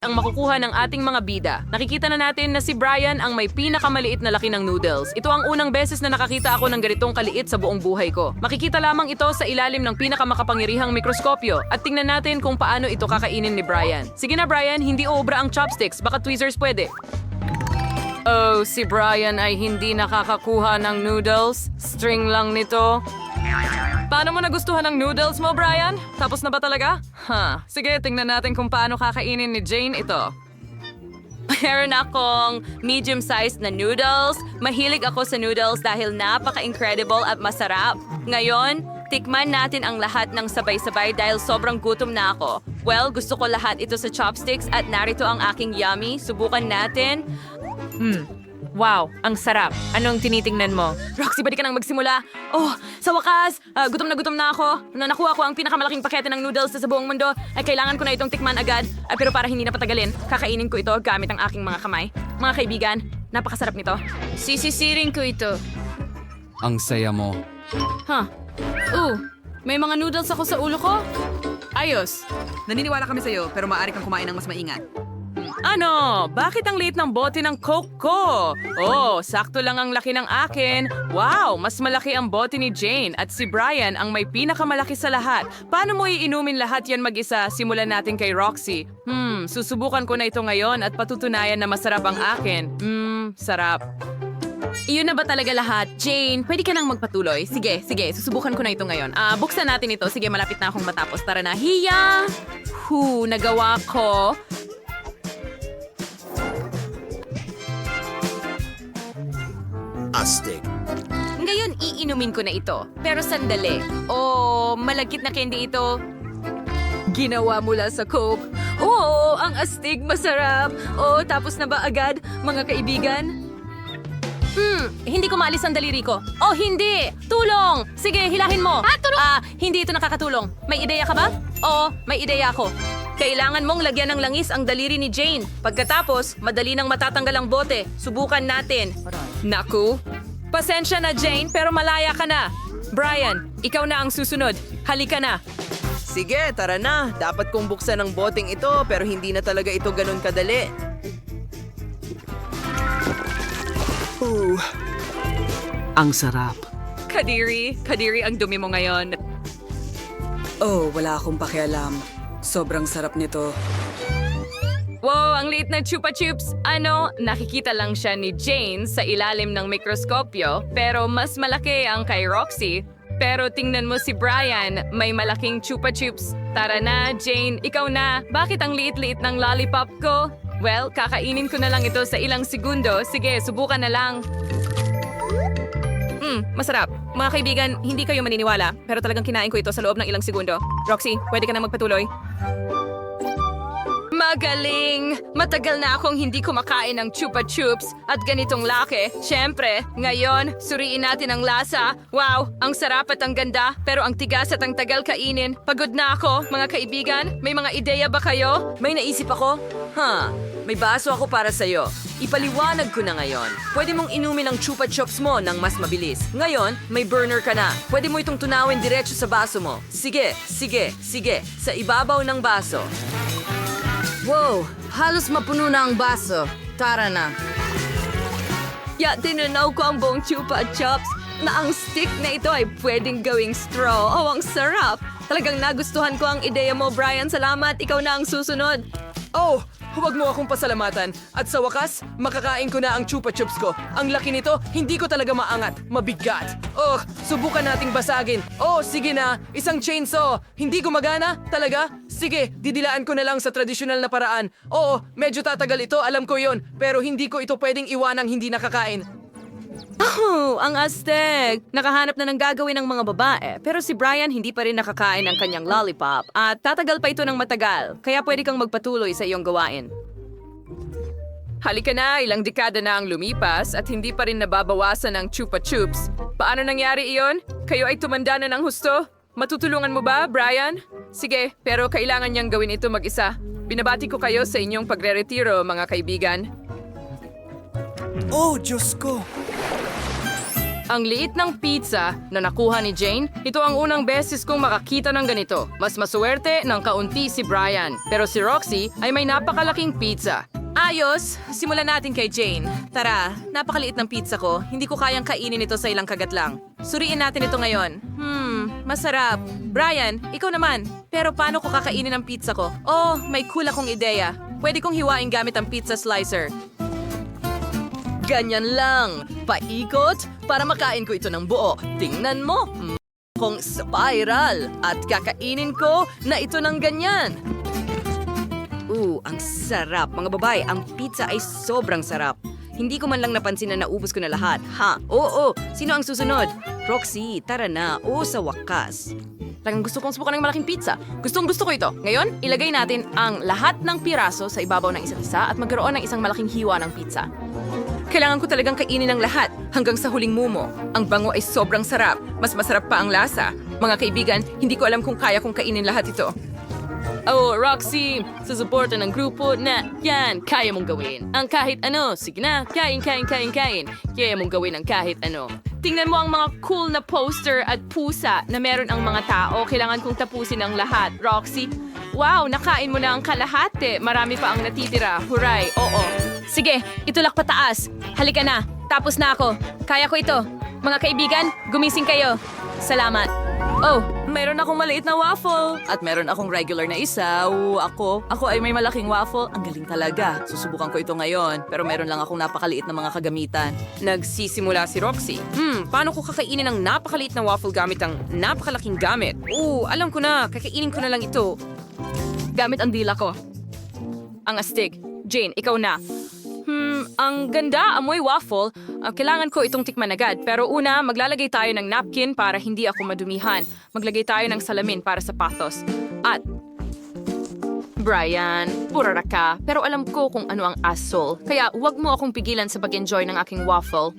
ang makukuha ng ating mga bida. Nakikita na natin na si Brian ang may pinakamaliit na laki ng noodles. Ito ang unang beses na nakakita ako ng ganitong kaliit sa buong buhay ko. Makikita lamang ito sa ilalim ng pinakamakapangyarihang mikroskopyo at tingnan natin kung paano ito kakainin ni Brian. Sige na Brian, hindi obra ang chopsticks, baka tweezers pwede. Oh, si Brian ay hindi nakakakuha ng noodles. String lang nito. Paano mo nagustuhan ang noodles mo, Brian? Tapos na ba talaga? Sige, tingnan natin kung paano kakainin ni Jane ito. Meron akong medium-sized na noodles. Mahilig ako sa noodles dahil napaka-incredible at masarap. Ngayon, tikman natin ang lahat ng sabay-sabay dahil sobrang gutom na ako. Well, gusto ko lahat ito sa chopsticks at narito ang aking yummy. Subukan natin. Wow, ang sarap. Anong tinitingnan mo? Roxy, pwede ka nang magsimula. Oh, sa wakas, gutom na ako. Nakuha ko ang pinakamalaking pakete ng noodles sa buong mundo. Ay kailangan ko na itong tikman agad. Pero para hindi na patagalin, kakainin ko ito gamit ang aking mga kamay. Mga kaibigan, napakasarap nito. Sisisiring ko ito. Ang saya mo. May mga noodles ako sa ulo ko. Ayos. Naniniwala kami sa'yo, pero maaari kang kumain ng mas maingat. Ano? Bakit ang liit ng bote ng Coke ko? Oh, sakto lang ang laki ng akin. Wow, mas malaki ang bote ni Jane at si Brian ang may pinakamalaki sa lahat. Paano mo iinumin lahat yan mag-isa? Simulan natin kay Roxy. Susubukan ko na ito ngayon at patutunayan na masarap ang akin. Sarap. Iyon na ba talaga lahat? Jane, pwede ka nang magpatuloy? Sige, susubukan ko na ito ngayon. Buksan natin ito. Sige, malapit na akong matapos. Tara na. Hiya! Nagawa ko. Astig. Ngayon, iinumin ko na ito. Pero sandali. Oh, malagkit na candy ito. Ginawa mula sa Coke. Oo, ang astig, masarap. Oh, tapos na ba agad, mga kaibigan? Hindi ko maalis ang daliri ko. Oh, hindi! Tulong! Sige, hilahin mo. Hindi ito nakakatulong. May ideya ka ba? Oo, may ideya ako. Kailangan mong lagyan ng langis ang daliri ni Jane. Pagkatapos, madali nang matatanggal ang bote. Subukan natin. Naku! Pasensya na, Jane, pero malaya ka na. Brian, ikaw na ang susunod. Halika na. Sige, tara na. Dapat kong buksan ang boteng ito pero hindi na talaga ito ganun kadali. Ang sarap. Kadiri, ang dumi mo ngayon. Oh, wala akong pakialam. Sobrang sarap nito. Wow, ang liit na Chupa Chups. Nakikita lang siya ni Jane sa ilalim ng mikroskopyo, pero mas malaki ang kay Roxy. Pero tingnan mo si Brian, may malaking Chupa Chups. Tara na, Jane, ikaw na. Bakit ang liit-liit ng lollipop ko? Well, kakainin ko na lang ito sa ilang segundo. Sige, subukan na lang. Masarap. Mga kaibigan, hindi kayo maniniwala, pero talagang kinain ko ito sa loob ng ilang segundo. Roxy, pwede ka na magpatuloy? Magaling! Matagal na akong hindi kumakain ng Chupa Chups at ganitong laki. Siyempre, ngayon, suriin natin ang lasa. Wow, ang sarap at ang ganda, pero ang tigas at ang tagal kainin. Pagod na ako, mga kaibigan. May mga ideya ba kayo? May naisip ako? May baso ako para sa'yo. Ipaliwanag ko na ngayon. Pwede mong inumin ang chupa chups mo ng mas mabilis. Ngayon, may burner ka na. Pwede mo itong tunawin diretso sa baso mo. Sige. Sa ibabaw ng baso. Wow, halos mapuno na ang baso. Tara na. Tinanaw ko ang buong Chupa Chups na ang stick na ito ay pwedeng gawing straw. Oh, ang sarap! Talagang nagustuhan ko ang ideya mo, Brian. Salamat. Ikaw na ang susunod. Oh, huwag mo akong pasalamatan. At sa wakas, makakain ko na ang chupa chups ko. Ang laki nito, hindi ko talaga maangat. Mabigat. Oh, subukan nating basagin. Oh, sige na. Isang chainsaw. Hindi gumagana? Talaga? Sige, didilaan ko na lang sa tradisyonal na paraan. Oo, medyo tatagal ito, alam ko yon. Pero hindi ko ito pwedeng iwanang hindi nakakain. Oh, ang astig! Nakahanap na ng gagawin ng mga babae, pero si Brian hindi pa rin nakakain ng kanyang lollipop at tatagal pa ito ng matagal, kaya pwede kang magpatuloy sa iyong gawain. Halika na, ilang dekada na ang lumipas at hindi pa rin nababawasan ang Chupa Chups. Paano nangyari iyon? Kayo ay tumanda na ng husto? Matutulungan mo ba, Brian? Sige, pero kailangan niyang gawin ito mag-isa. Binabati ko kayo sa inyong pagre-retiro, mga kaibigan. Oh, Diyos ko! Ang liit ng pizza na nakuha ni Jane, ito ang unang beses kong makakita ng ganito. Mas maswerte ng kaunti si Brian, pero si Roxy ay may napakalaking pizza. Ayos, simulan natin kay Jane. Tara, napakaliit ng pizza ko. Hindi ko kayang kainin ito sa ilang kagat lang. Suriin natin ito ngayon. Masarap. Brian, ikaw naman. Pero paano ko kakainin ang pizza ko? Oh, may cool akong ideya. Pwede kong hiwain gamit ang pizza slicer. Ganyan lang. Paikot para makain ko ito ng buo. Tingnan mo. Kung spiral. At kakainin ko na ito ng ganyan. Ang sarap. Mga babae, ang pizza ay sobrang sarap. Hindi ko man lang napansin na naubos ko na lahat. Oo. Sino ang susunod? Roxy, tara na. Sa wakas. Talagang gusto kong subukan ng malaking pizza. Gustong-gusto ko ito. Ngayon, ilagay natin ang lahat ng piraso sa ibabaw ng isa't isa at magkaroon ng isang malaking hiwa ng pizza. Kailangan ko talagang kainin ang lahat hanggang sa huling mumo. Ang bango ay sobrang sarap. Mas masarap pa ang lasa. Mga kaibigan, hindi ko alam kung kaya kong kainin lahat ito. Oh, Roxy, susuporta ng grupo na yan, kaya mong gawin. Ang kahit ano, sige na, kain. Kaya mong gawin ang kahit ano. Tingnan mo ang mga cool na poster at pusa na meron ang mga tao. Kailangan kong tapusin ang lahat. Roxy, wow, nakain mo na ang kalahati. Marami pa ang natitira. Huray, oo. Sige, itulak pataas. Halika na, tapos na ako. Kaya ko ito. Mga kaibigan, gumising kayo. Salamat. Oh, meron akong maliit na waffle. At meron akong regular na isa. Ako ay may malaking waffle. Ang galing talaga. Susubukan ko ito ngayon. Pero meron lang akong napakaliit na mga kagamitan. Nagsisimula si Roxy. Paano ko kakainin ang napakaliit na waffle gamit ang napakalaking gamit? Alam ko na. Kakainin ko na lang ito. Gamit ang dila ko. Ang astig. Jane, ikaw na. Ang ganda, amoy waffle. Kailangan ko itong tikman agad. Pero una, maglalagay tayo ng napkin para hindi ako madumihan. Maglagay tayo ng salamin para sa pathos. At, Brian, purara ka. Pero alam ko kung ano ang asshole. Kaya wag mo akong pigilan sa pag-enjoy ng aking waffle.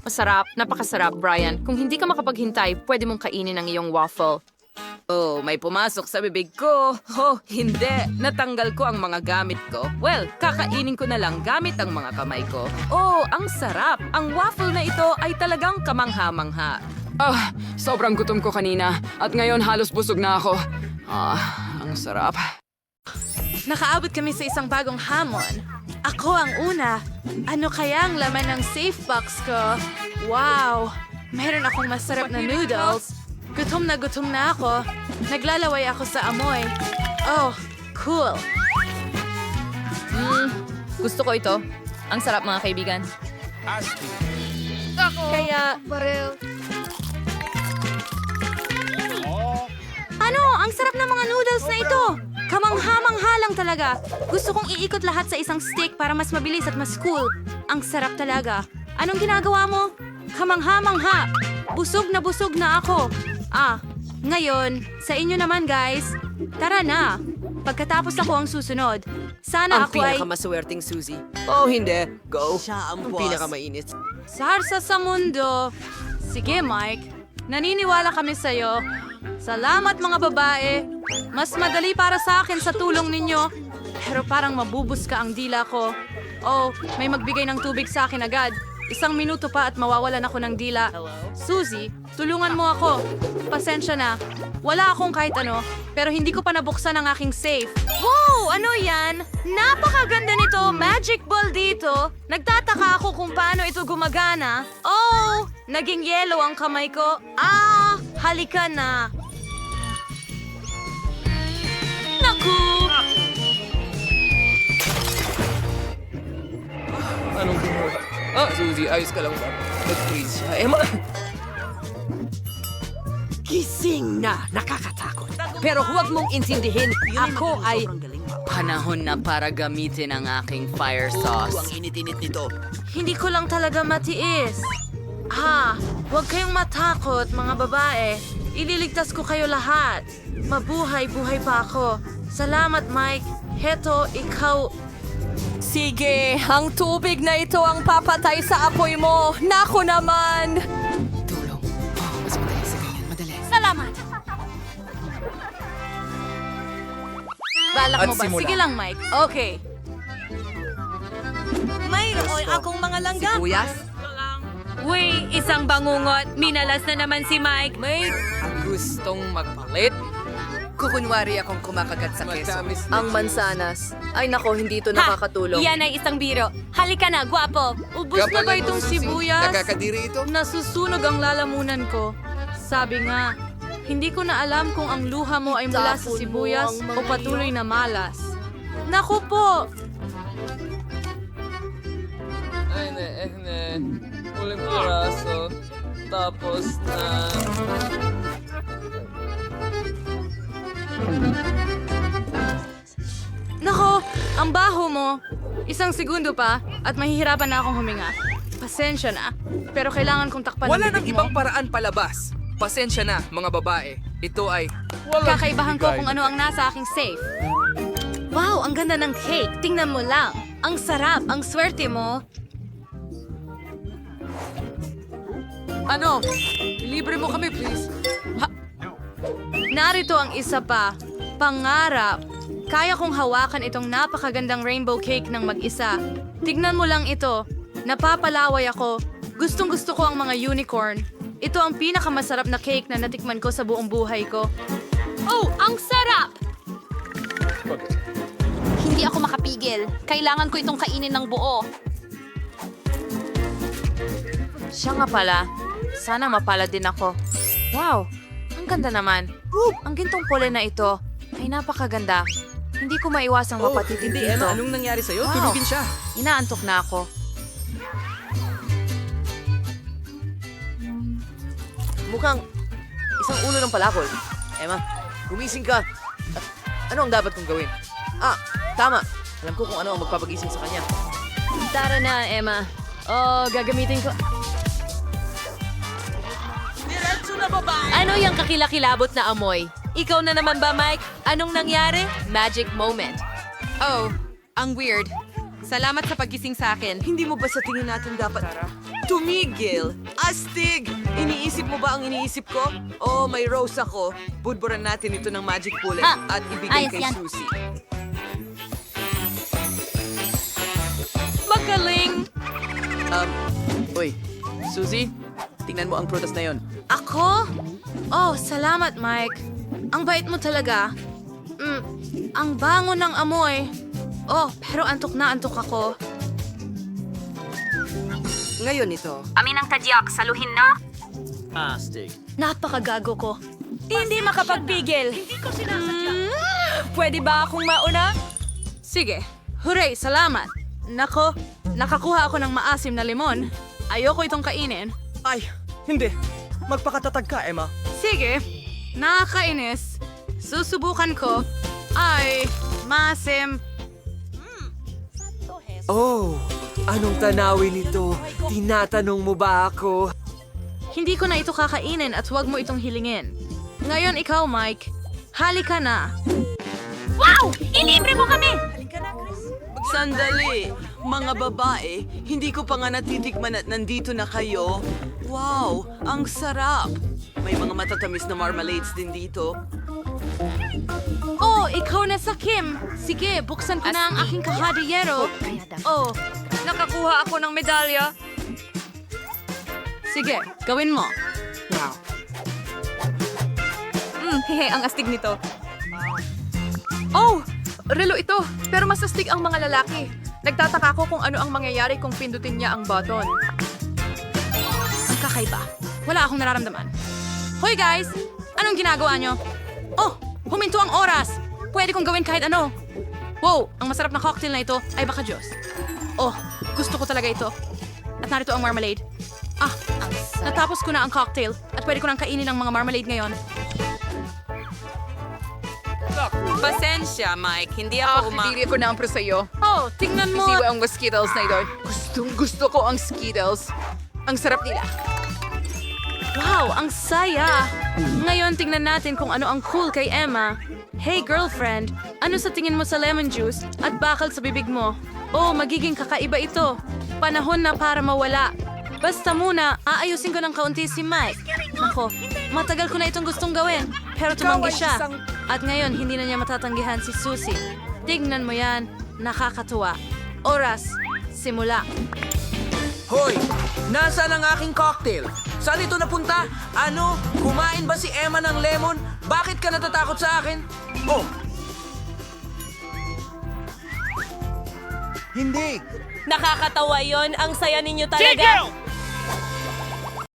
Masarap, napakasarap, Brian. Kung hindi ka makapaghintay, pwede mong kainin ang iyong waffle. Oh, may pumasok sa bibig ko. Hindi. Natanggal ko ang mga gamit ko. Well, kakainin ko na lang gamit ang mga kamay ko. Ang sarap. Ang waffle na ito ay talagang kamangha-mangha. Sobrang gutom ko kanina at ngayon halos busog na ako. Ang sarap. Nakaabot kami sa isang bagong hamon. Ako ang una. Ano kaya ang laman ng safe box ko? Wow! Meron akong masarap na noodles. Gutom na ako. Naglalaway ako sa amoy. Oh, cool. Gusto ko ito. Ang sarap, mga kaibigan. Kaya, Ano? Ang sarap ng mga noodles na ito! Kamangha-mangha lang talaga. Gusto kong iikot lahat sa isang stick para mas mabilis at mas cool. Ang sarap talaga. Anong ginagawa mo? Kamangha-mangha. Busog na ako. Ngayon, sa inyo naman guys. Tara na. Pagkatapos ako ang susunod. Sana Ang ako ay pinakamaswerteng Suzy. Hindi. Go. Siya ang pinakamainit. sarsa sa mundo. Sige, Mike. Naniniwala kami sa'yo. Salamat mga babae. Mas madali para sa akin sa tulong ninyo. Pero parang mabubus ka ang dila ko. May magbigay ng tubig sa akin agad. 1 minuto pa at mawawalan ako ng dila. Suzy, tulungan mo ako. Pasensya na. Wala akong kahit ano, pero hindi ko pa nabuksan ang aking safe. Wow! Ano yan? Napakaganda nito! Magic ball dito! Nagtataka ako kung paano ito gumagana. Naging yellow ang kamay ko. Halika na. Naku! Anong kumuha? Suzy, ayos ka lang ba? Nag-freeze siya. Gising na! Nakakatakot. Pero huwag mong insindihin, ako ay... Panahon na para gamitin ang aking fire sauce. Ang init-init nito. Hindi ko lang talaga matiis. Huwag kayong matakot, mga babae. Ililigtas ko kayo lahat. Mabuhay-buhay pa ako. Salamat, Mike. Heto, ikaw... Sige, ang tubig na ito ang papatay sa apoy mo. Nako naman! Tulong. Mas madali sa ganyan. Madali. Salamat! Balak At mo ba? simula. Sige lang, Mike. Okay. Mayroon akong mga langgam. Sibuyas? Uy, isang bangungot. Minalas na naman si Mike. May gustong magpalit? Kukunwari akong kumakagat sa keso. Ang mansanas. Ay nako, hindi ito nakakatulong. Yan ay isang biro. Halika na, gwapo. Ubus na ba itong sibuyas? Nakakadiri ito. Nasusunog ang lalamunan ko. Sabi nga, hindi ko na alam kung ang luha mo ay mula sa sibuyas o patuloy na malas. Naku po! Ay, Uling piraso. Tapos na... Nako, ang baho mo. Isang segundo pa at mahihirapan na akong huminga. Pasensya na, pero kailangan kong takpan Wala ang nang bibig ibang mo. paraan palabas. Pasensya na, mga babae. Ito ay... Kakaibahan ko kung ano ang nasa aking safe. Wow, ang ganda ng cake. Tingnan mo lang. Ang sarap, ang swerte mo. Ano? Libre mo kami, please. Narito ang isa pa. Pangarap. Kaya kong hawakan itong napakagandang rainbow cake ng mag-isa. Tignan mo lang ito. Napapalaway ako. Gustong-gusto ko ang mga unicorn. Ito ang pinakamasarap na cake na natikman ko sa buong buhay ko. Oh, ang sarap! Hindi ako makapigil. Kailangan ko itong kainin ng buo. Siya nga pala. Sana mapalad din ako. Wow, ang ganda naman. Ang gintong pole na ito ay napakaganda. Hindi ko maiwasang mapatitig Hindi, dito. Emma, anong nangyari sa'yo? Wow. Tunugin siya. Inaantok na ako. Mukhang isang ulo ng palakol. Emma, gumising ka. Ano ang dapat kong gawin? Tama. Alam ko kung ano ang magpapagising sa kanya. Tara na, Emma. Oh, gagamitin ko... Ano yung kakilakilabot na amoy? Ikaw na naman ba, Mike? Anong nangyari? Magic moment. Oh, ang weird. Salamat sa paggising sa akin. Hindi mo ba sa tingin natin dapat tumigil? Astig! Iniisip mo ba ang iniisip ko? Oh, may rose ako. Budburan natin ito ng magic bullet at ibigay ayos kay yan. Susie. Magaling! Uy, Susie, tingnan mo ang prutas na yon. Ako? Oh, salamat, Mike. Ang bait mo talaga. Ang bango ng amoy. Oh, pero antok na antok ako. Ngayon ito. Amin ang tadyak, saluhin na. Napakagago ko. Hindi makapagpigil. Hindi ko sinasadya. Pwede ba akong mauna? Sige. Hooray, salamat. Nako, nakakuha ako ng maasim na limon. Ayoko itong kainin. Ay, hindi. Magpakatatag ka, Emma. Sige, nakakainis. Susubukan ko. Ay, maasim. Oh, anong tanawin ito? Tinatanong mo ba ako? Hindi ko na ito kakainin at huwag mo itong hilingin. Ngayon ikaw, Mike. Halika na. Wow! Ilibre mo kami! Sandali, mga babae, hindi ko pa nga natitikman at nandito na kayo. Wow, ang sarap! May mga matatamis na marmalades din dito. Oh, ikaw na sa Kim. Sige, buksan ko na ang aking kahadiyero. Oh, nakakuha ako ng medalya. Sige, gawin mo. Wow. Hehe, ang astig nito. Oh, relo ito. Pero mas astig ang mga lalaki. Nagtataka ko kung ano ang mangyayari kung pindutin niya ang button. Ang kakaiba. Wala akong nararamdaman. Hoy guys! Anong ginagawa nyo? Oh! Huminto ang oras! Pwede kong gawin kahit ano. Wow! Ang masarap na cocktail na ito ay baka Diyos. Oh! Gusto ko talaga ito. At narito ang marmalade. Natapos ko na ang cocktail at pwede ko nang kainin ang mga marmalade ngayon. Pasensya, Mike. Hindi ako Hindi ko na ang sa'yo. Oh! Tingnan mo! Hindi ang Skittles na ito. Gusto ko ang Skittles. Ang sarap nila. Wow! Ang saya! Ngayon tingnan natin kung ano ang cool kay Emma. Hey girlfriend! Ano sa tingin mo sa lemon juice at bakal sa bibig mo? Oh, magiging kakaiba ito. Panahon na para mawala. Basta muna, aayusin ko ng kaunti si Mike. Nako, matagal ko na itong gustong gawin. Pero tumanggi siya. At ngayon, hindi na niya matatanggihan si Susie. Tignan mo yan. Nakakatuwa. Oras. Simula. Hoy! Nasaan ang aking cocktail? Saan ito napunta? Ano? Kumain ba si Emma ng lemon? Bakit ka natatakot sa akin? Oh! Hindi! Nakakatawa yon. Ang saya ninyo talaga.